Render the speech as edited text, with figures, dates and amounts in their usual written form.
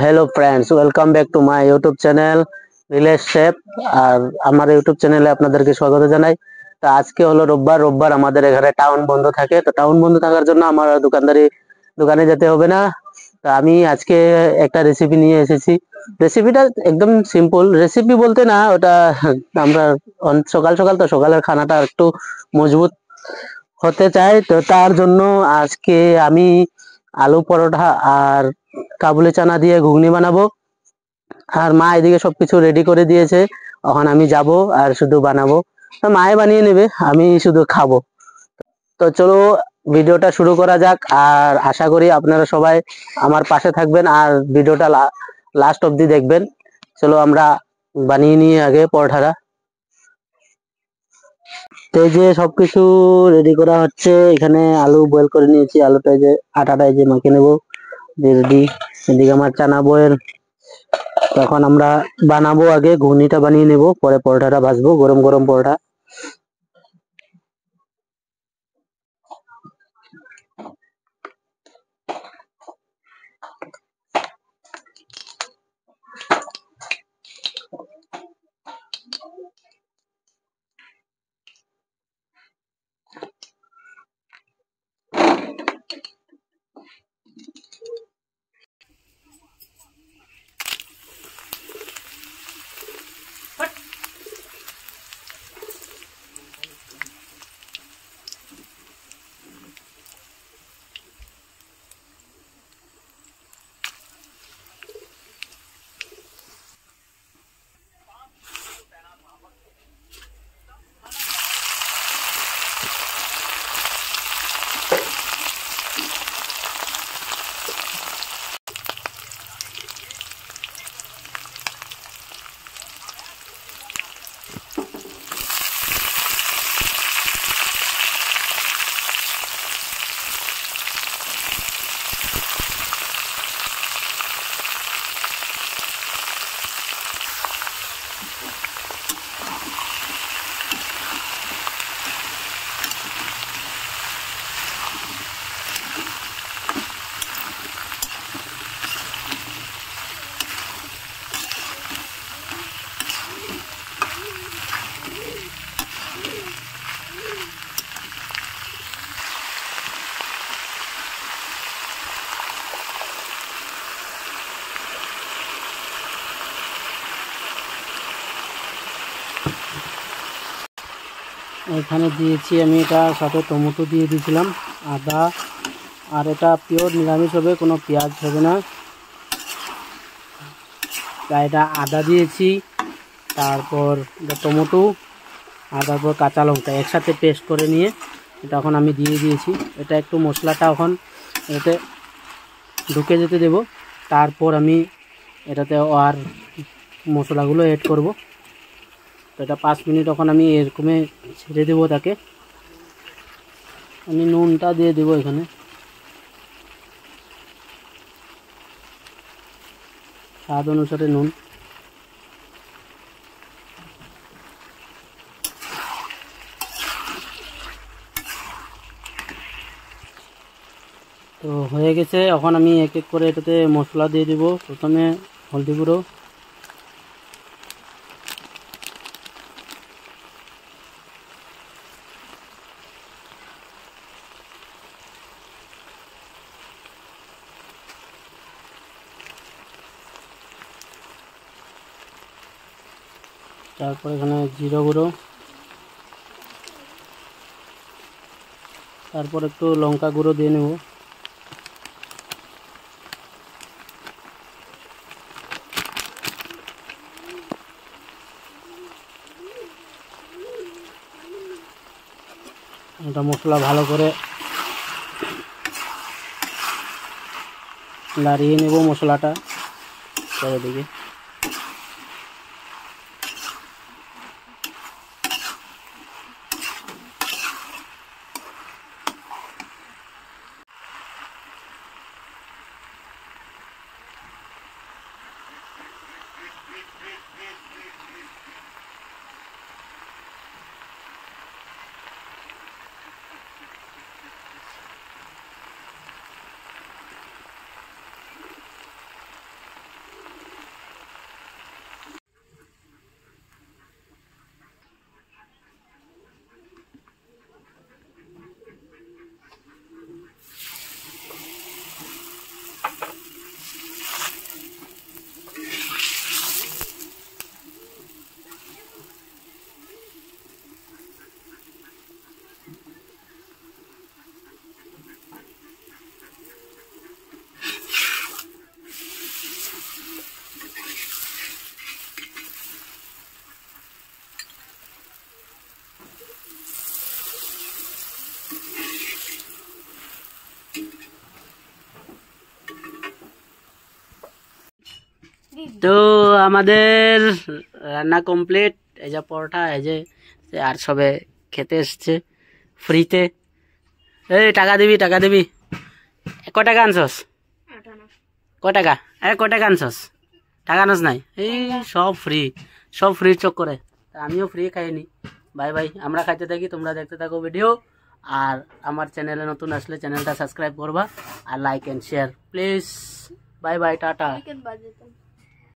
Hello friends, welcome back to my YouTube channel village chef. আর আমার YouTube চ্যানেলে আপনাদেরকে স্বাগত জানাই। তো আজকে হলো রোববার। রোববার আমাদের এখানে টাউন বন্ধ থাকে। তো টাউন বন্ধ থাকার জন্য আমার দোকানে যেতে হবে না। তো আমি আজকে একটা রেসিপি নিয়ে এসেছি। রেসিপিটা একদম সিম্পল। রেসিপি বলতে না, ওটা আমরা সকাল সকাল তো সকালের খানাটা একটু মজবুত হতে চাই। তো তার জন্য আজকে আমি আলু পরোটা আর কাবুলি চানা দিয়ে ঘুগনি বানাবো। আর মা এদিকে সবকিছু রেডি করে দিয়েছে। এখন আমি যাব আর শুধু বানাবো। তো মায়ে বানিয়ে নেবে, আমি শুধু খাবো। তো চলো ভিডিওটা শুরু করা যাক। আর আশা করি আপনারা সবাই আমার পাশে থাকবেন আর ভিডিওটা লাস্ট অবধি দেখবেন। চলো আমরা বানিয়ে নিয়ে আগে পরোটাটা। তো এই যে সবকিছু রেডি করা হচ্ছে। এখানে আলু বয়েল করে নিয়েছি। আলুটা এই যে আটাটা এই যে মাখিয়ে নেবো, রেডি। এদিকে আমার চানা বয়েল। তখন আমরা বানাবো, আগে ঘুগনিটা বানিয়ে নেব, পরে পরোটাটা ভাজবো, গরম গরম পরোটা। এখানে দিয়েছি আমি, এটা সাথে টমেটো দিয়ে দিয়েছিলাম, আদা। আর এটা পিওর নিরামিষ হবে, কোনো পেঁয়াজ হবে না। তাই এটা আদা দিয়েছি, তারপর টমেটো, আর তারপর কাঁচা লঙ্কা একসাথে পেস্ট করে নিয়ে এটা এখন আমি দিয়ে দিয়েছি। এটা একটু মশলাটা এখন এটাতে ঢুকে যেতে দেব। তারপর আমি এটাতে আর মশলাগুলো অ্যাড করব। তো এটা 5 মিনিট এখন আমি এরকমে ছেড়ে দেবো তাকে। আমি নুনটা দিয়ে দেবো এখানে, স্বাদ অনুসারে নুন। তো হয়ে গেছে। এখন আমি এক এক করে এটাতে মশলা দিয়ে দেব। প্রথমে হলদি গুঁড়ো, তারপর এখানে জিরা গুঁড়ো, তারপর একটু লঙ্কা গুঁড়ো দিয়ে নেব। এটা মশলা ভালো করে নাড়িয়ে নেব মশলাটা চারিদিকে। তো আমাদের রান্না কমপ্লিট। এই যে পরোটা, এই যে আর সবে খেতে এসছে ফ্রিতে। এই টাকা দিবি, টাকা দিবি। ক টাকা আনছস? ক টাকা? ক টাকা আনছস? টাকা আনস নাই? এই সব ফ্রি, সব ফ্রি চক করে। আমিও ফ্রি খাইনি। বাই বাই, আমরা খাইতে থাকি, তোমরা দেখতে থাকো ভিডিও। আর আমার চ্যানেলে নতুন আসলে চ্যানেলটা সাবস্ক্রাইব করবা আর like and share please. Bye bye, tata.